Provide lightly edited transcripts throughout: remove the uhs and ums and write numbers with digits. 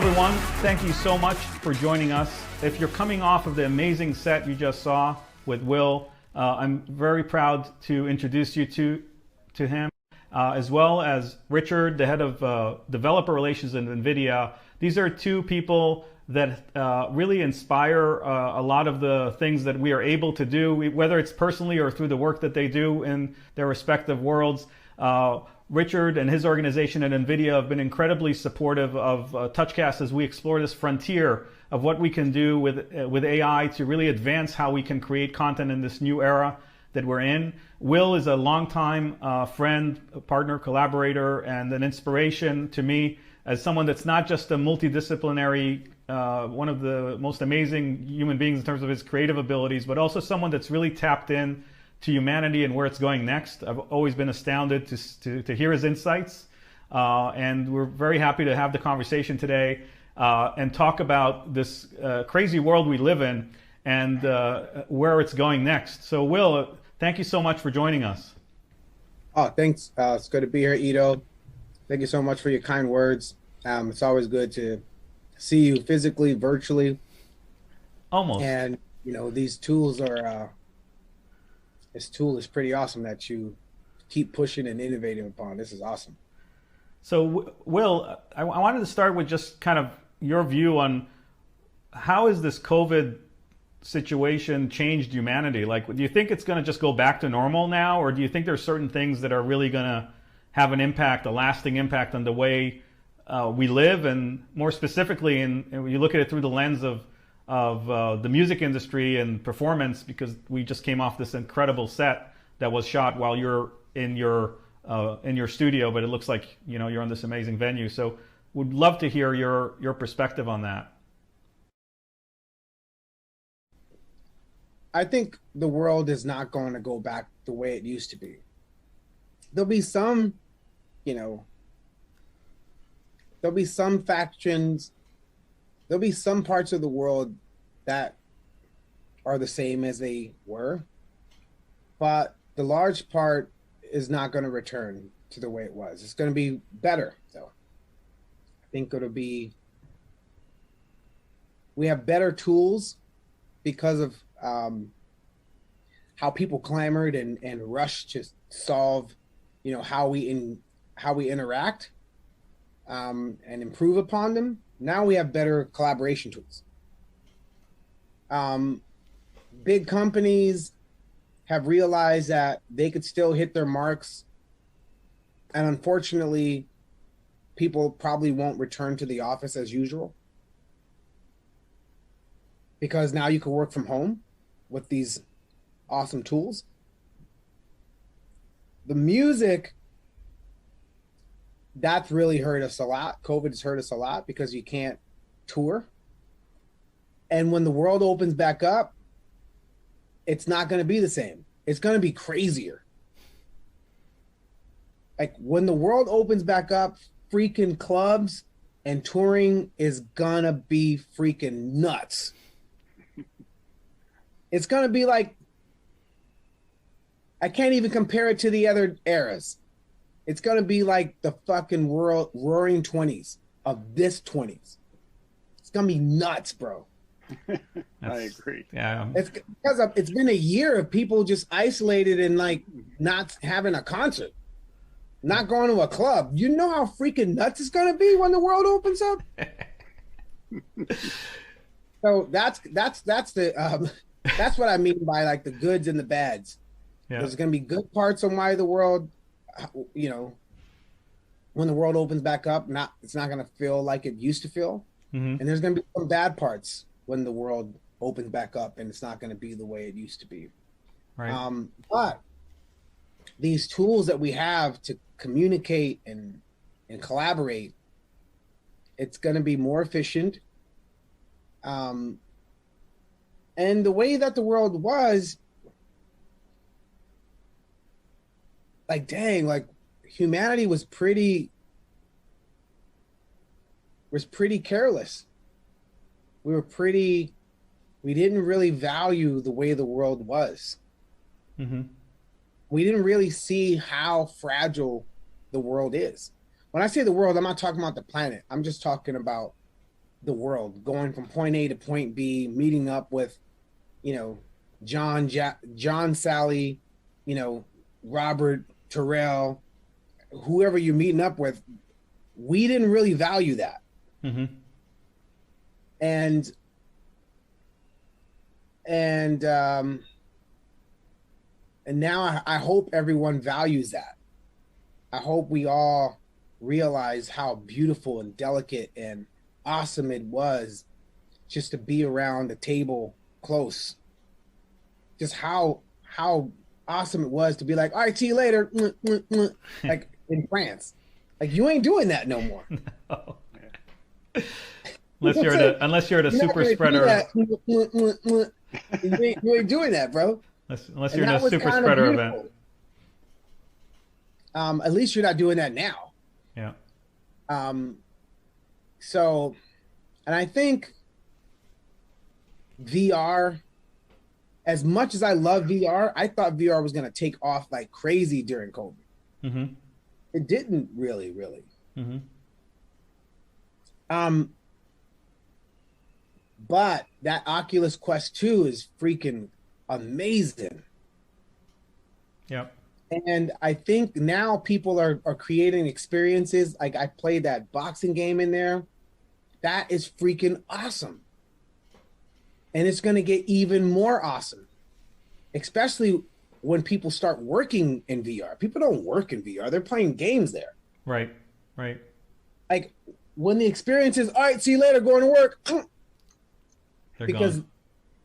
everyone. Thank you so much for joining us. If you're coming off of the amazing set you just saw with Will, I'm very proud to introduce you to him, as well as Richard, the head of developer relations at NVIDIA. These are two people that really inspire a lot of the things that we are able to do, whether it's personally or through the work that they do in their respective worlds. Richard and his organization at NVIDIA have been incredibly supportive of TouchCast as we explore this frontier of what we can do with AI to really advance how we can create content in this new era that we're in. Will is a longtime friend, partner, collaborator, and an inspiration to me as someone that's not just a multidisciplinary, one of the most amazing human beings in terms of his creative abilities, but also someone that's really tapped in to humanity and where it's going next. I've always been astounded to hear his insights, and we're very happy to have the conversation today and talk about this crazy world we live in and where it's going next. So Will, thank you so much for joining us. Oh, thanks. It's good to be here, Ito. Thank you so much for your kind words. It's always good to see you physically, virtually. Almost. And, you know, these tools are... this tool is pretty awesome that you keep pushing and innovating upon. This is awesome. So, Will, I wanted to start with just kind of your view on how has this COVID situation changed humanity? Like, do you think it's going to just go back to normal now, or do you think there's certain things that are really going to have an impact, a lasting impact on the way we live, and more specifically, and when you look at it through the lens of the music industry and performance, because we just came off this incredible set that was shot while you're in your studio, but it looks like you're on this amazing venue. So would love to hear your perspective on that. I think the world is not going to go back the way it used to be. There'll be some, there'll be some factions, there'll be some parts of the world that are the same as they were, but the large part is not going to return to the way it was. It's going to be better, though. I think we have better tools because of how people clamored and rushed to solve, how we interact and improve upon them. Now we have better collaboration tools. Big companies have realized that they could still hit their marks. And unfortunately, people probably won't return to the office as usual, because now you can work from home with these awesome tools. The music, that's really hurt us a lot. COVID has hurt us a lot because you can't tour. And when the world opens back up, it's not going to be the same. It's going to be crazier. Like when the world opens back up, freaking clubs and touring is going to be freaking nuts. It's going to be like, I can't even compare it to the other eras. It's going to be like the fucking world roaring 20s of this 20s. It's going to be nuts, bro. I agree. Yeah. It's because it's been a year of people just isolated and like not having a concert, not going to a club. You know how freaking nuts it's going to be when the world opens up? So that's the that's what I mean by like the goods and the bads. Yeah. There's going to be good parts on why the world, when the world opens back up, it's not going to feel like it used to feel. Mm-hmm. And there's going to be some bad parts when the world opens back up, and it's not going to be the way it used to be. Right. But these tools that we have to communicate and collaborate, it's going to be more efficient. And the way that the world was, like, dang, like humanity was pretty careless. We didn't really value the way the world was. Mm-hmm. We didn't really see how fragile the world is. When I say the world, I'm not talking about the planet. I'm just talking about the world, going from point A to point B, meeting up with, you know, John, Sally, you know, Robert, Terrell, whoever you're meeting up with. We didn't really value that. Mm-hmm. And and um and now I hope everyone values that. I hope we all realize how beautiful and delicate and awesome it was just to be around the table close. Just how awesome it was to be like, all right, see you later. Like in France. Like you ain't doing that no more. No. Unless you're the super spreader. You ain't doing that, bro. Unless you're in a super spreader event. At least you're not doing that now. Yeah. So, and I think VR, as much as I love VR, I thought VR was going to take off like crazy during COVID. Mm-hmm. It didn't really. Mm-hmm. But that Oculus Quest 2 is freaking amazing. Yep. And I think now people are creating experiences. Like I played that boxing game in there. That is freaking awesome. And it's going to get even more awesome, especially when people start working in VR. People don't work in VR. They're playing games there. Right. Like when the experience is, all right, see you later, going to work. They're because gone.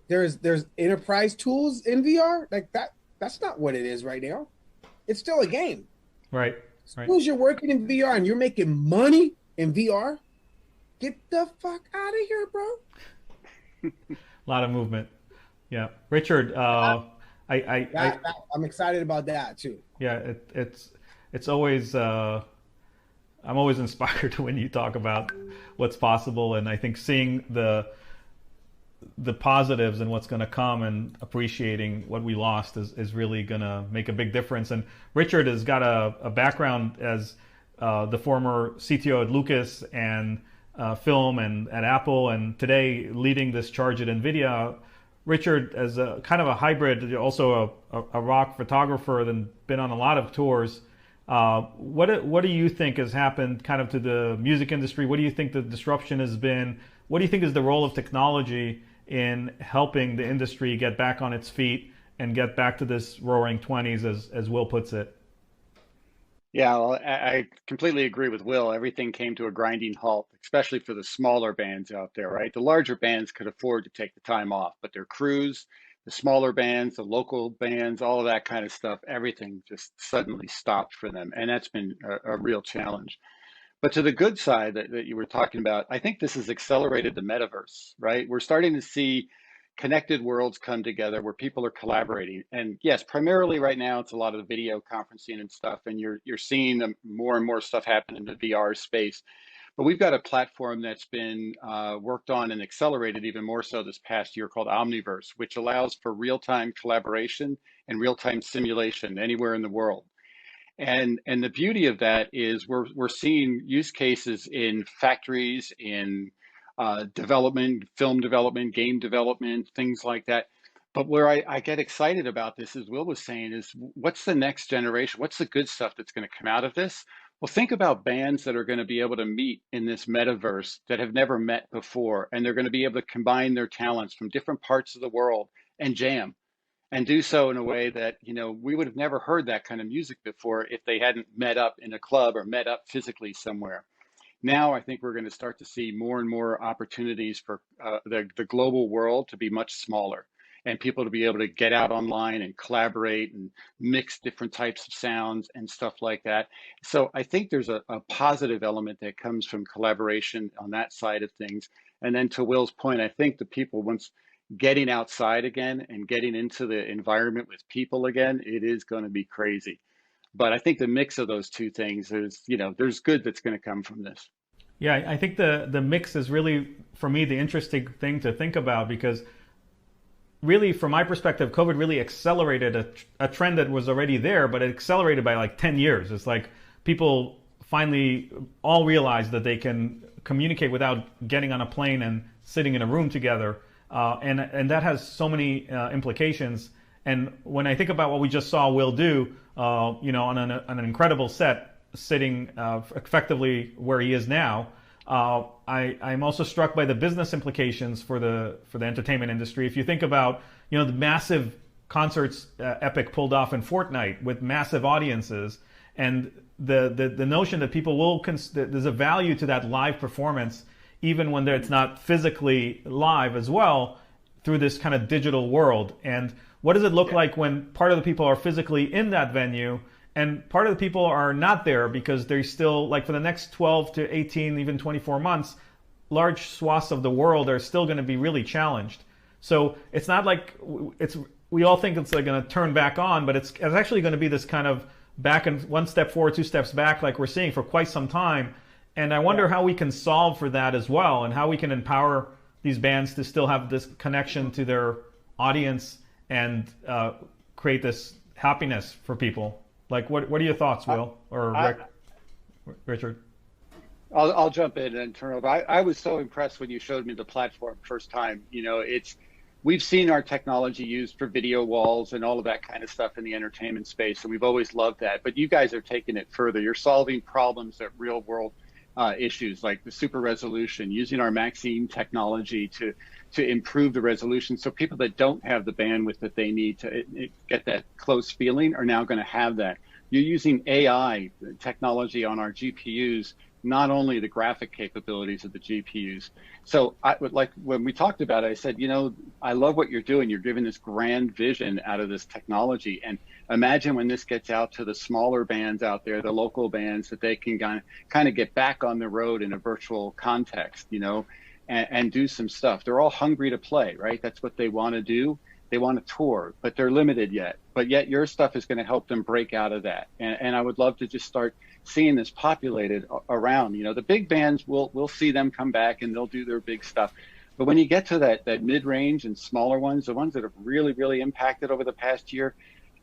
there's enterprise tools in VR. Like that's not what it is right now. It's still a game. Right. As soon as you're working in VR and you're making money in VR, get the fuck out of here, bro. A lot of movement. Yeah. Richard, I'm excited about that too. Yeah, it's always I'm always inspired when you talk about what's possible, and I think seeing the positives and what's going to come and appreciating what we lost is really going to make a big difference. And Richard has got a background as the former CTO at Lucas and film and at Apple, and today leading this charge at NVIDIA. Richard, as a kind of a hybrid, also a rock photographer, and been on a lot of tours. What do you think has happened kind of to the music industry? What do you think the disruption has been? What do you think is the role of technology in helping the industry get back on its feet and get back to this roaring 20s, as Will puts it? Yeah, well, I completely agree with Will. Everything came to a grinding halt, especially for the smaller bands out there, right? The larger bands could afford to take the time off, but their crews, the smaller bands, the local bands, all of that kind of stuff, everything just suddenly stopped for them. And that's been a real challenge. But to the good side that you were talking about, I think this has accelerated the metaverse, right? We're starting to see connected worlds come together where people are collaborating. And yes, primarily right now, it's a lot of the video conferencing and stuff, and you're seeing more and more stuff happen in the VR space. But we've got a platform that's been worked on and accelerated even more so this past year called Omniverse, which allows for real-time collaboration and real-time simulation anywhere in the world. And the beauty of that is we're seeing use cases in factories, in development, film development, game development, things like that. But where I get excited about this, as Will was saying, is what's the next generation? What's the good stuff that's going to come out of this? Well, think about bands that are going to be able to meet in this metaverse that have never met before, and they're going to be able to combine their talents from different parts of the world and jam and do so in a way that, we would have never heard that kind of music before if they hadn't met up in a club or met up physically somewhere. Now, I think we're going to start to see more and more opportunities for the global world to be much smaller and people to be able to get out online and collaborate and mix different types of sounds and stuff like that. So I think there's a positive element that comes from collaboration on that side of things. And then to Will's point, I think the people, once getting outside again and getting into the environment with people again, it is going to be crazy. But I think the mix of those two things is, there's good that's going to come from this. Yeah, I think the mix is really, for me, the interesting thing to think about, because really, from my perspective, COVID really accelerated a trend that was already there, but it accelerated by like 10 years. It's like people finally all realized that they can communicate without getting on a plane and sitting in a room together. And that has so many implications. And when I think about what we just saw Will do, on an incredible set, sitting effectively where he is now, I'm also struck by the business implications for the entertainment industry. If you think about the massive concerts Epic pulled off in Fortnite with massive audiences, and the notion that people will there's a value to that live performance, even when it's not physically live as well, through this kind of digital world. And what does it look like when part of the people are physically in that venue and part of the people are not there because they're still, like, for the next 12 to 18, even 24 months, large swaths of the world are still going to be really challenged. So it's not like we all think it's like going to turn back on, but it's actually going to be this kind of back and one step forward, two steps back, like we're seeing for quite some time. And I wonder how we can solve for that as well, and how we can empower these bands to still have this connection to their audience and create this happiness for people. Like, what are your thoughts, Will or Richard? I'll jump in and turn over. I was so impressed when you showed me the platform first time. We've seen our technology used for video walls and all of that kind of stuff in the entertainment space, and we've always loved that. But you guys are taking it further. You're solving problems that real world issues, like the super resolution, using our Maxine technology to improve the resolution. So people that don't have the bandwidth that they need to get that close feeling are now going to have that. You're using AI technology on our GPUs, not only the graphic capabilities of the GPUs. So I would like, when we talked about it, I said, I love what you're doing. You're giving this grand vision out of this technology. And imagine when this gets out to the smaller bands out there, the local bands, that they can kind of get back on the road in a virtual context, and do some stuff. They're all hungry to play, right? That's what they want to do. They want to tour, but they're limited yet. But yet your stuff is going to help them break out of that. And I would love to just start seeing this populated around. The big bands, we'll see them come back and they'll do their big stuff. But when you get to that mid-range and smaller ones, the ones that have really, really impacted over the past year,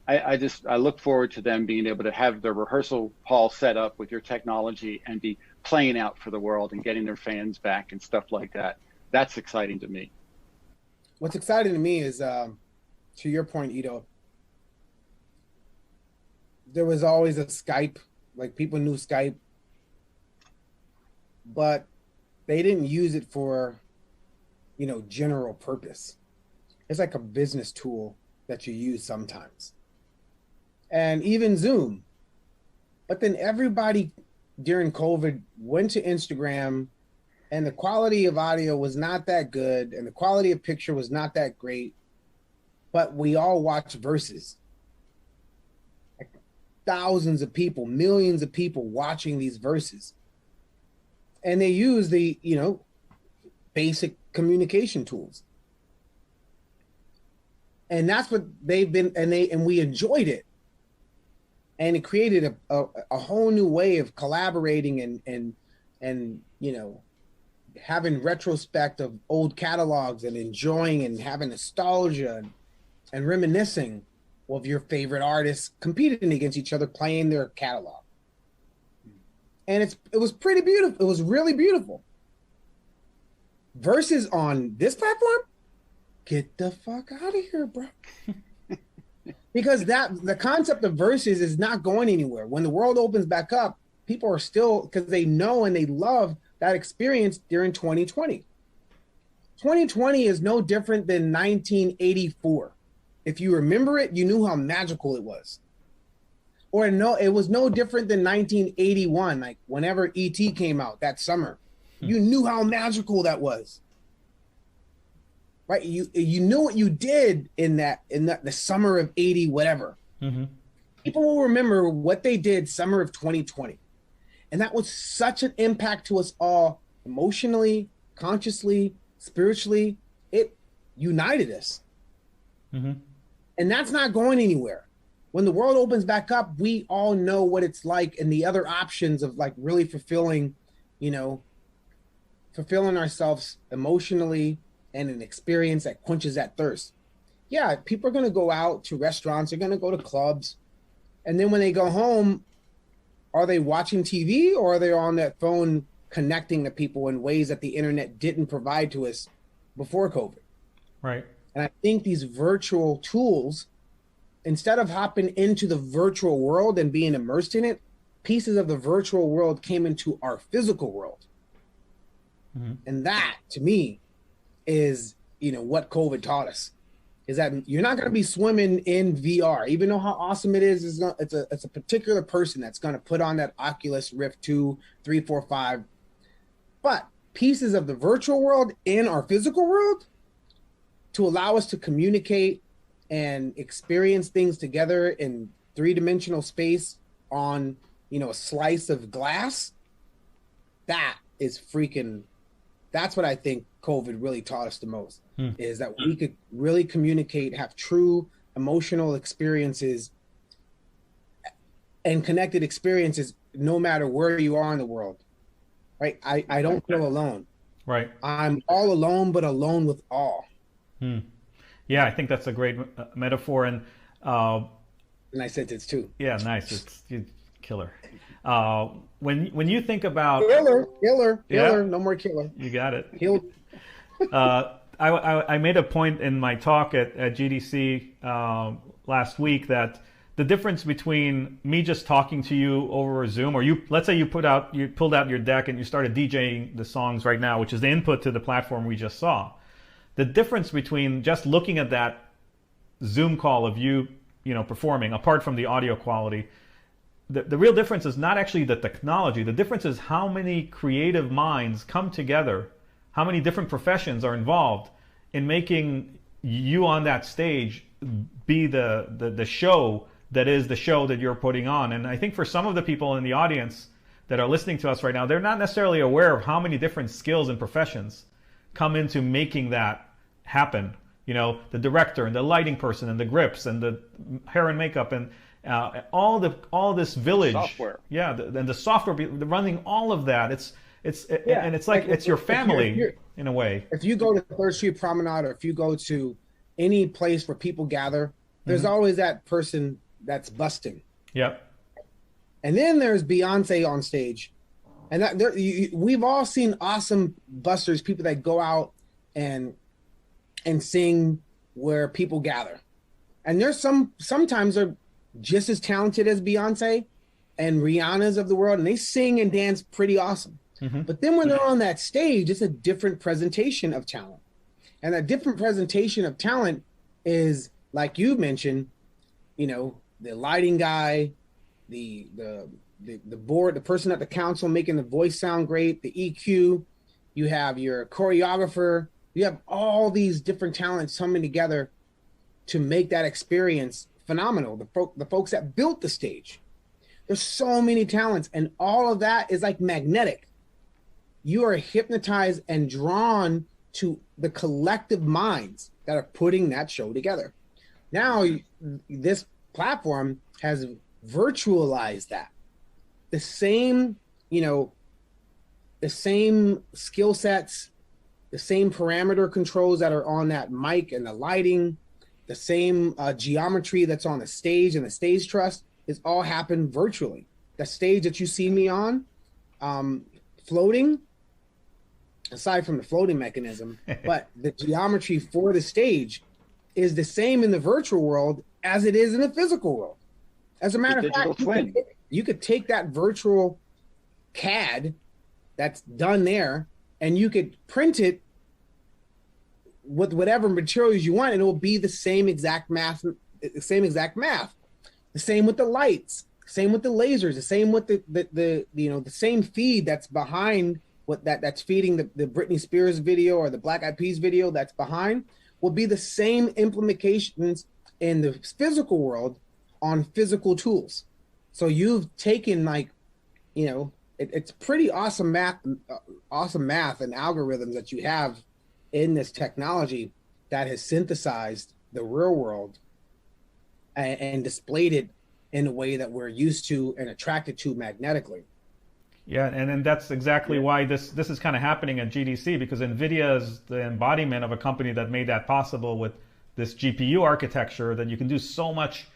I look forward to them being able to have their rehearsal hall set up with your technology and be playing out for the world and getting their fans back and stuff like that. That's exciting to me. What's exciting to me is, to your point, Ido, there was always a Skype, like people knew Skype, but they didn't use it for, general purpose. It's like a business tool that you use sometimes. And even Zoom. But then everybody during COVID went to Instagram, and the quality of audio was not that good, and the quality of picture was not that great, but we all watched Versus. Like thousands of people, millions of people watching these Versus. And they use the, basic communication tools. And that's what they've been, and we enjoyed it. And it created a whole new way of collaborating and having retrospect of old catalogs and enjoying and having nostalgia and reminiscing of your favorite artists competing against each other, playing their catalog. And it was pretty beautiful. It was really beautiful. Versus on this platform, get the fuck out of here, bro. Because the concept of Versus is not going anywhere. When the world opens back up, people are still, because they know and they love that experience during 2020. 2020 is no different than 1984. If you remember it, you knew how magical it was. Or no, it was no different than 1981, like whenever E.T. came out that summer. You knew how magical that was. Right? You knew what you did in the summer of 80 whatever. Mm-hmm. People will remember what they did summer of 2020. And that was such an impact to us all emotionally, consciously, spiritually. It united us. Mm-hmm. And that's not going anywhere. When the world opens back up, we all know what it's like and the other options of like really fulfilling ourselves emotionally and an experience that quenches that thirst. Yeah, people are going to go out to restaurants, they're going to go to clubs. And then when they go home, are they watching TV or are they on that phone connecting to people in ways that the internet didn't provide to us before COVID. Right. And I think these virtual tools, instead of hopping into the virtual world and being immersed in it, pieces of the virtual world came into our physical world. Mm-hmm. And that, to me, is, what COVID taught us, is that you're not going to be swimming in VR, even though how awesome it is. It's a particular person that's going to put on that Oculus Rift 2, 3, 4, 5. But pieces of the virtual world in our physical world to allow us to communicate and experience things together in 3-dimensional space on, a slice of glass. That's what I think COVID really taught us the most, is that we could really communicate, have true emotional experiences and connected experiences no matter where you are in the world. Right? I don't feel alone. Right. I'm all alone, but alone with all. Yeah, I think that's a great metaphor. And nice sentence too. Yeah, nice. It's killer. When you think about killer, no more killer. You got it. Killed. I made a point in my talk at GTC last week that the difference between me just talking to you over Zoom, or let's say you pulled out your deck and you started DJing the songs right now, which is the input to the platform we just saw. The difference between just looking at that Zoom call of you performing, apart from the audio quality, the real difference is not actually the technology. The difference is how many creative minds come together, how many different professions are involved in making you on that stage be the show that is the show that you're putting on. And I think for some of the people in the audience that are listening to us right now, they're not necessarily aware of how many different skills and professions come into making that happen. The director and the lighting person and the grips and the hair and makeup and all this village. Software. Yeah, and the software running all of that. And it's like it's your family in a way. If you go to 3rd Street Promenade, or if you go to any place where people gather, there's always that person that's busting. Yep. And then there's Beyonce on stage. And we've all seen awesome busters, people that go out and sing where people gather. And there's sometimes they're just as talented as Beyonce and Rihanna's of the world, and they sing and dance pretty awesome. But then when they're on that stage, it's a different presentation of talent. And that different presentation of talent is, like you mentioned, the lighting guy, the board, the person at the council making the voice sound great, the EQ, you have your choreographer, you have all these different talents coming together to make that experience phenomenal. The folks that built the stage. There's so many talents, and all of that is like magnetic. You are hypnotized and drawn to the collective minds that are putting that show together. Now, this platform has virtualized that. The same skill sets, the same parameter controls that are on that mic and the lighting, the same geometry that's on the stage and the stage truss is all happened virtually. The stage that you see me on, floating, aside from the floating mechanism, but the geometry for the stage is the same in the virtual world as it is in the physical world. As a matter of fact, you could take that virtual CAD that's done there, and you could print it with whatever materials you want, and it will be the same exact math. The same with the lights, same with the lasers, the same with the same feed that's behind that's feeding the Britney Spears video or the Black Eyed Peas video that's behind will be the same implementations in the physical world on physical tools. So you've taken it's pretty awesome math and algorithms that you have in this technology that has synthesized the real world and displayed it in a way that we're used to and attracted to magnetically. Yeah, and that's exactly why this is kind of happening at GTC, because NVIDIA is the embodiment of a company that made that possible with this GPU architecture that you can do so much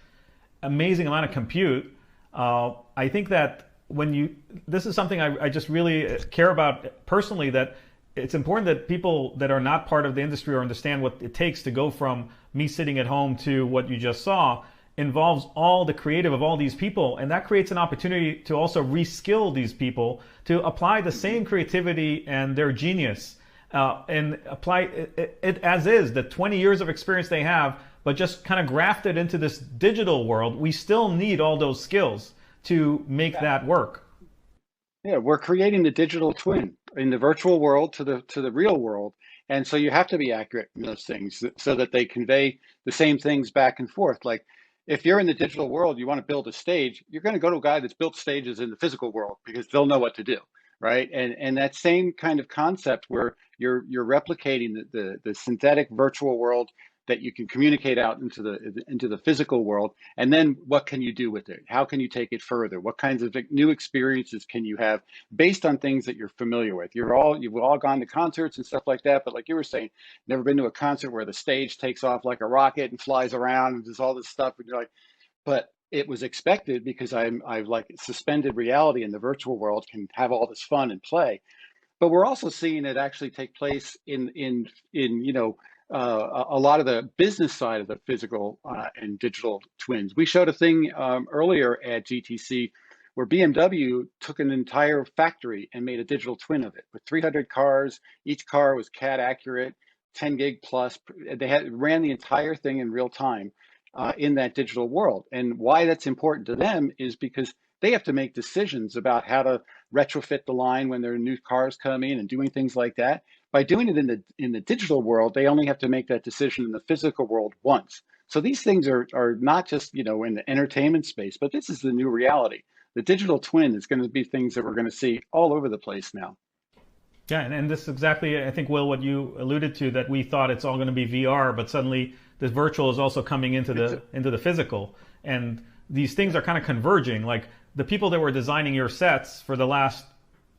amazing amount of compute. I think that when you, this is something I just really care about personally, that it's important that people that are not part of the industry or understand what it takes to go from me sitting at home to what you just saw involves all the creative of all these people, and that creates an opportunity to also reskill these people to apply the same creativity and their genius and apply it as is, the 20 years of experience they have, but just kind of graft it into this digital world. We still need all those skills to make that work. Yeah, we're creating the digital twin in the virtual world to the real world. And so you have to be accurate in those things so that they convey the same things back and forth. Like if you're in the digital world, you want to build a stage, you're going to go to a guy that's built stages in the physical world because they'll know what to do, right? And that same kind of concept where you're replicating the synthetic virtual world that you can communicate out into the physical world, and then what can you do with it? How can you take it further? What kinds of new experiences can you have based on things that you're familiar with? You've all gone to concerts and stuff like that, but like you were saying, never been to a concert where the stage takes off like a rocket and flies around and does all this stuff, and you're like, but it was expected because I've like suspended reality in the virtual world can have all this fun and play. But we're also seeing it actually take place in a lot of the business side of the physical and digital twins. We showed a thing earlier at GTC where BMW took an entire factory and made a digital twin of it with 300 cars. Each car was CAD accurate, 10 gig plus. They ran the entire thing in real time in that digital world. And why that's important to them is because they have to make decisions about how to retrofit the line when there are new cars coming in and doing things like that. By doing it in the digital world, they only have to make that decision in the physical world once. So these things are not just in the entertainment space, but this is the new reality. The digital twin is going to be things that we're going to see all over the place now. Yeah, and this is exactly, I think, Will, what you alluded to, that we thought it's all going to be VR, but suddenly this virtual is also coming into the physical, and these things are kind of converging. Like the people that were designing your sets for the last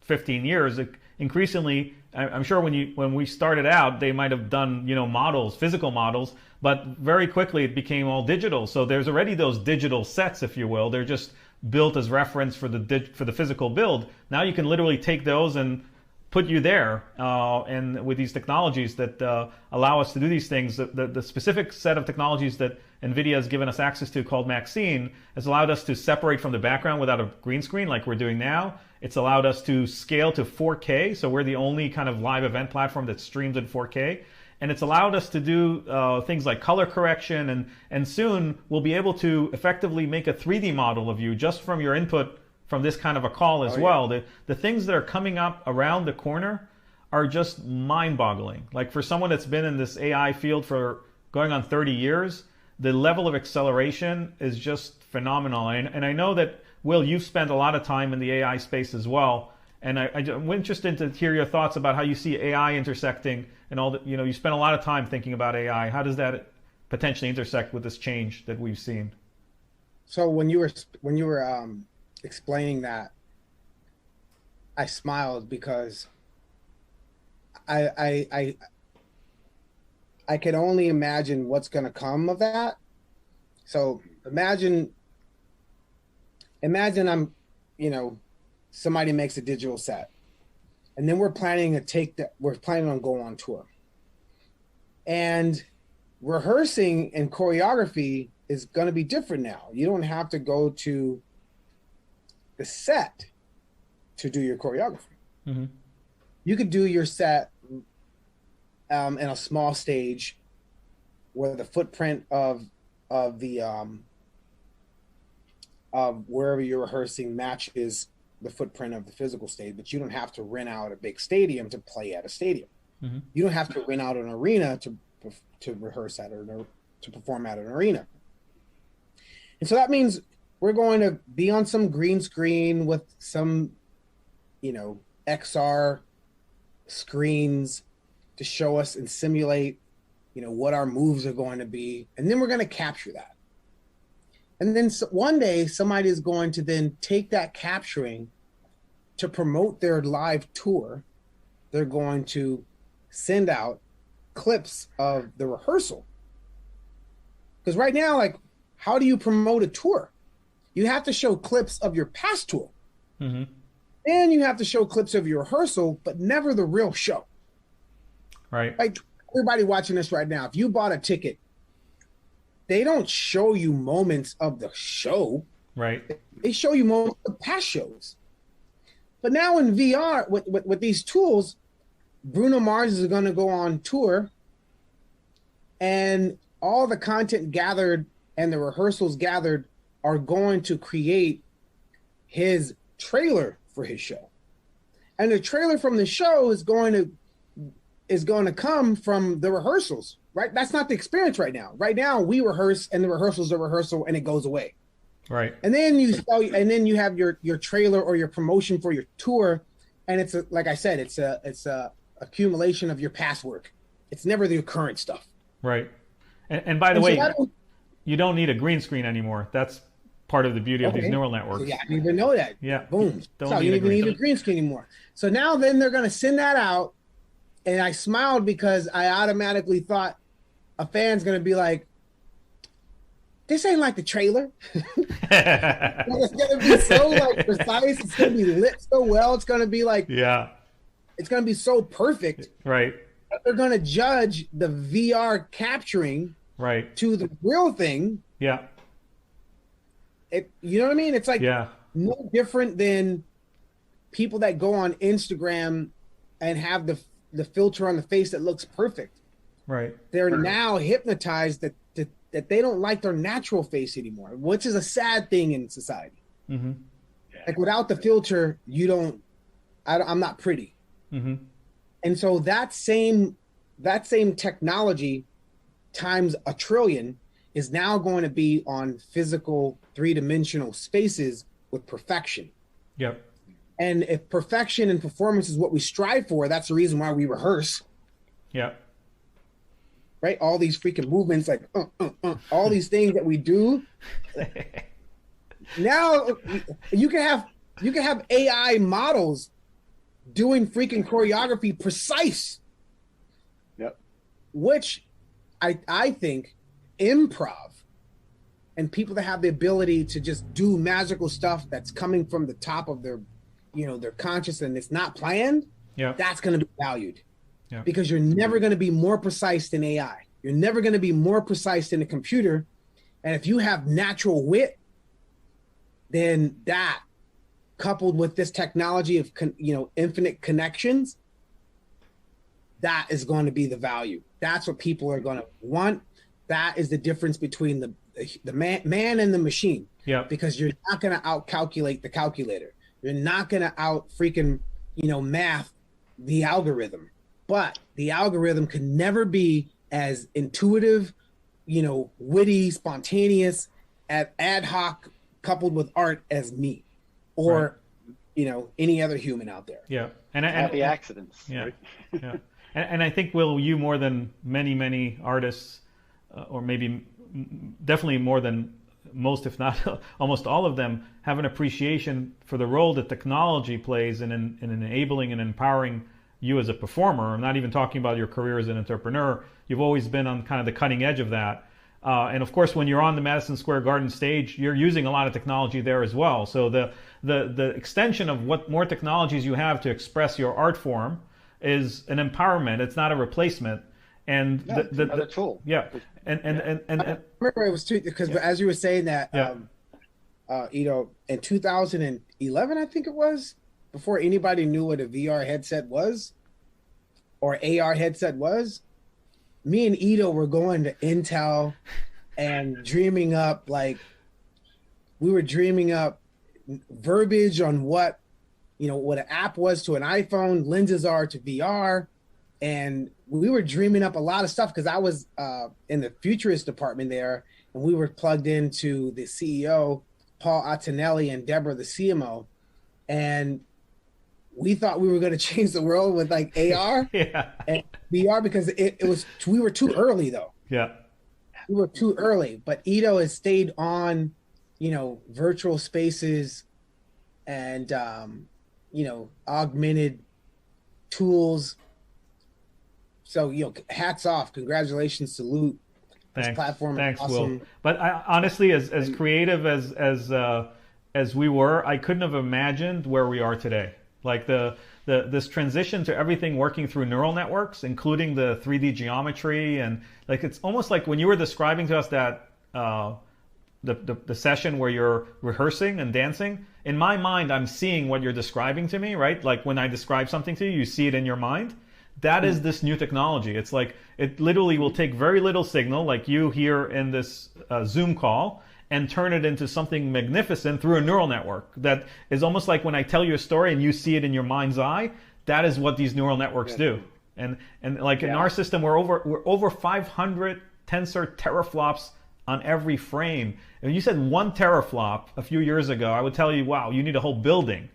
15 years, increasingly, I'm sure when we started out, they might have done models, physical models, but very quickly it became all digital. So there's already those digital sets, if you will. They're just built as reference for the physical build. Now you can literally take those and put you there, and with these technologies that allow us to do these things, the specific set of technologies that NVIDIA has given us access to, called Maxine, has allowed us to separate from the background without a green screen like we're doing now. It's allowed us to scale to 4K, so we're the only kind of live event platform that streams in 4K. And it's allowed us to do things like color correction, and soon we'll be able to effectively make a 3D model of you just from your input from this kind of a call as well. The things that are coming up around the corner are just mind-boggling. Like for someone that's been in this AI field for going on 30 years, the level of acceleration is just phenomenal. And I know that, Will, you've spent a lot of time in the AI space as well. And I'm interested to hear your thoughts about how you see AI intersecting and all that. You spent a lot of time thinking about AI. How does that potentially intersect with this change that we've seen? So when you were explaining that, I smiled because I can only imagine what's going to come of that. So imagine I'm, somebody makes a digital set, and then we're planning on going on tour, and rehearsing and choreography is going to be different now. You don't have to go to the set to do your choreography. Mm-hmm. You could do your set in a small stage where the footprint of wherever you're rehearsing matches the footprint of the physical stage, but you don't have to rent out a big stadium to play at a stadium. Mm-hmm. You don't have to rent out an arena to rehearse at or to perform at an arena. And so that means we're going to be on some green screen with some, XR screens to show us and simulate, what our moves are going to be. And then we're going to capture that. And then one day somebody is going to then take that capturing to promote their live tour. They're going to send out clips of the rehearsal. Because right now, how do you promote a tour? You have to show clips of your past tour. Mm-hmm. Then you have to show clips of your rehearsal, but never the real show. Right. Like everybody watching this right now, if you bought a ticket, they don't show you moments of the show. Right. They show you moments of past shows. But now in VR, with these tools, Bruno Mars is going to go on tour, and all the content gathered and the rehearsals gathered are going to create his trailer for his show. And the trailer from the show is going to come from the rehearsals, right? That's not the experience right now. Right now, we rehearse, and the rehearsal's a rehearsal, and it goes away. Right. And then you have your trailer or your promotion for your tour, and it's like I said, it's a accumulation of your past work. It's never the current stuff. Right. And by the way, you don't need a green screen anymore. That's part of the beauty of these neural networks. So yeah, I didn't even know that. Yeah. Boom. Don't so you don't even need a green screen anymore. So now then they're going to send that out, and I smiled because I automatically thought a fan's going to be like, this ain't like the trailer. It's going to be so like precise. It's going to be lit so well. It's going to be like, yeah, it's going to be so perfect. Right. They're going to judge the VR capturing right to the real thing. Yeah. You know what I mean? It's like yeah. no different than people that go on Instagram and have the filter on the face that looks perfect. Right. They're now hypnotized that they don't like their natural face anymore, which is a sad thing in society. Mm-hmm. Like without the filter, I'm not pretty. Mm-hmm. And so that same technology times a trillion is now going to be on physical 3-dimensional spaces with perfection. Yep. And if perfection and performance is what we strive for, that's the reason why we rehearse. Yep. Right? All these freaking movements, like all these things that we do. Now you can have AI models doing freaking choreography precise. Yep. Which I think improv and people that have the ability to just do magical stuff that's coming from the top of their conscious and it's not planned, that's going to be valued. Yeah. Because you're never going to be more precise than AI. You're never going to be more precise than a computer. And if you have natural wit, then that coupled with this technology of infinite connections, that is going to be the value. That's what people are going to want. That is the difference between the man and the machine. Yeah. Because you're not going to out calculate the calculator. You're not going to out freaking math the algorithm. But the algorithm can never be as intuitive, witty, spontaneous, ad hoc, coupled with art as me, or any other human out there. Yeah, and happy accidents. Yeah, right? Yeah, and I think Will, you more than many artists, or maybe definitely more than most, if not almost all of them, have an appreciation for the role that technology plays in enabling and empowering you as a performer. I'm not even talking about your career as an entrepreneur. You've always been on kind of the cutting edge of that. And of course, when you're on the Madison Square Garden stage, you're using a lot of technology there as well. So the extension of what more technologies you have to express your art form is an empowerment. It's not a replacement. And another tool. Yeah. And I remember it was because as you were saying that, in 2011, I think it was, before anybody knew what a VR headset was or AR headset was, me and Ito were going to Intel and dreaming up, we were dreaming up verbiage on what an app was to an iPhone, lenses are to VR. And we were dreaming up a lot of stuff because I was in the futurist department there, and we were plugged into the CEO, Paul Attinelli, and Deborah, the CMO. And we thought we were going to change the world with AR and VR because we were too early though. Yeah. We were too early, but Ito has stayed on, virtual spaces and, augmented tools. So, hats off, congratulations, salute. Thanks. This platform Thanks, is awesome. Will. But honestly, as creative as as we were, I couldn't have imagined where we are today. Like this transition to everything working through neural networks, including the 3D geometry, and like it's almost like when you were describing to us that the session where you're rehearsing and dancing. In my mind, I'm seeing what you're describing to me, right? Like when I describe something to you, you see it in your mind. That is this new technology. It's like it literally will take very little signal, like you here in this Zoom call, and turn it into something magnificent through a neural network. That is almost like when I tell you a story and you see it in your mind's eye. That is what these neural networks do. And like in our system, we're over 500 tensor teraflops on every frame. And you said 1 teraflop a few years ago, I would tell you, wow, you need a whole building.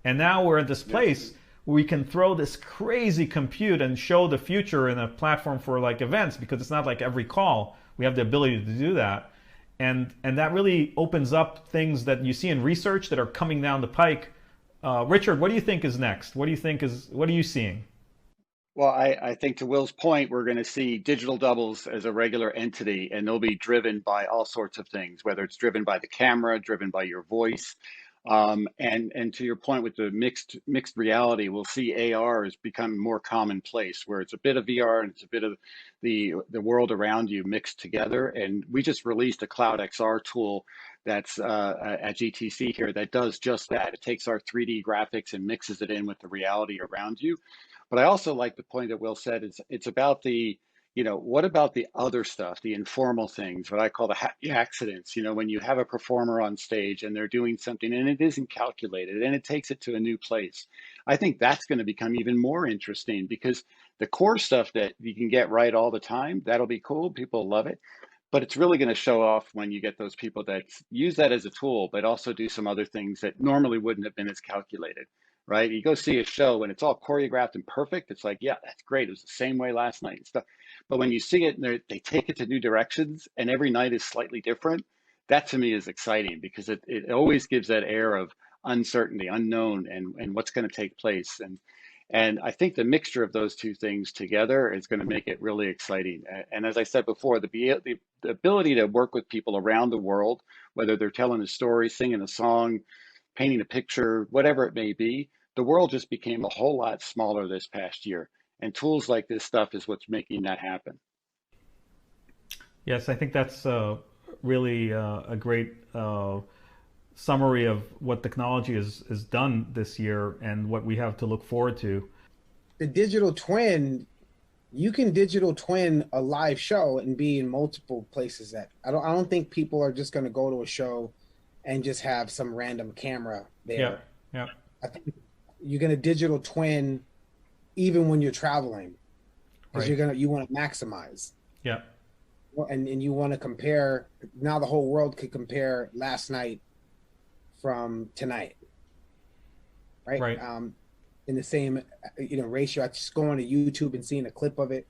And now we're at this place where we can throw this crazy compute and show the future in a platform for like events, because it's not like every call we have the ability to do that. And that really opens up things that you see in research that are coming down the pike. Richard, what do you think is next? What are you seeing? Well, I think to Will's point, we're going to see digital doubles as a regular entity, and they'll be driven by all sorts of things, whether it's driven by the camera, driven by your voice. And to your point with the mixed reality, we'll see AR has become more commonplace, where it's a bit of VR and it's a bit of the world around you mixed together. And we just released a Cloud XR tool that's at GTC here that does just that. It takes our 3D graphics and mixes it in with the reality around you. But I also like the point that Will said, it's about the, what about the other stuff, the informal things, what I call the happy accidents, when you have a performer on stage and they're doing something and it isn't calculated and it takes it to a new place. I think that's going to become even more interesting, because the core stuff that you can get right all the time, that'll be cool. People love it. But it's really going to show off when you get those people that use that as a tool, but also do some other things that normally wouldn't have been as calculated. Right? You go see a show and it's all choreographed and perfect. It's like, yeah, that's great. It was the same way last night and stuff. But when you see it and they take it to new directions and every night is slightly different, that to me is exciting, because it always gives that air of uncertainty, unknown, and what's going to take place. And I think the mixture of those two things together is going to make it really exciting. And as I said before, the ability to work with people around the world, whether they're telling a story, singing a song, painting a picture, whatever it may be, the world just became a whole lot smaller this past year. And tools like this stuff is what's making that happen. Yes, I think that's really a great summary of what technology has done this year and what we have to look forward to. The digital twin, you can digital twin a live show and be in multiple places. I don't think people are just going to go to a show and just have some random camera there. Yeah. I think you're going to digital twin even when you're traveling, because you want to maximize. Yeah. And you want to compare. Now the whole world could compare last night from tonight, right? In the same ratio. I just going to YouTube and seeing a clip of it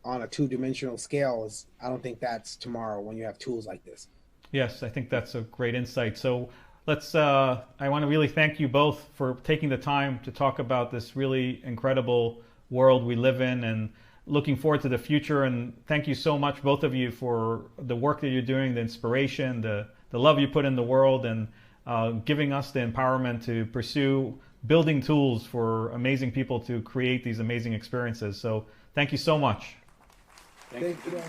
on a 2-dimensional scale I don't think that's tomorrow when you have tools like this. Yes, I think that's a great insight. So I want to really thank you both for taking the time to talk about this really incredible world we live in, and looking forward to the future. And thank you so much, both of you, for the work that you're doing, the inspiration, the love you put in the world, and giving us the empowerment to pursue building tools for amazing people to create these amazing experiences. So thank you so much. Thank you.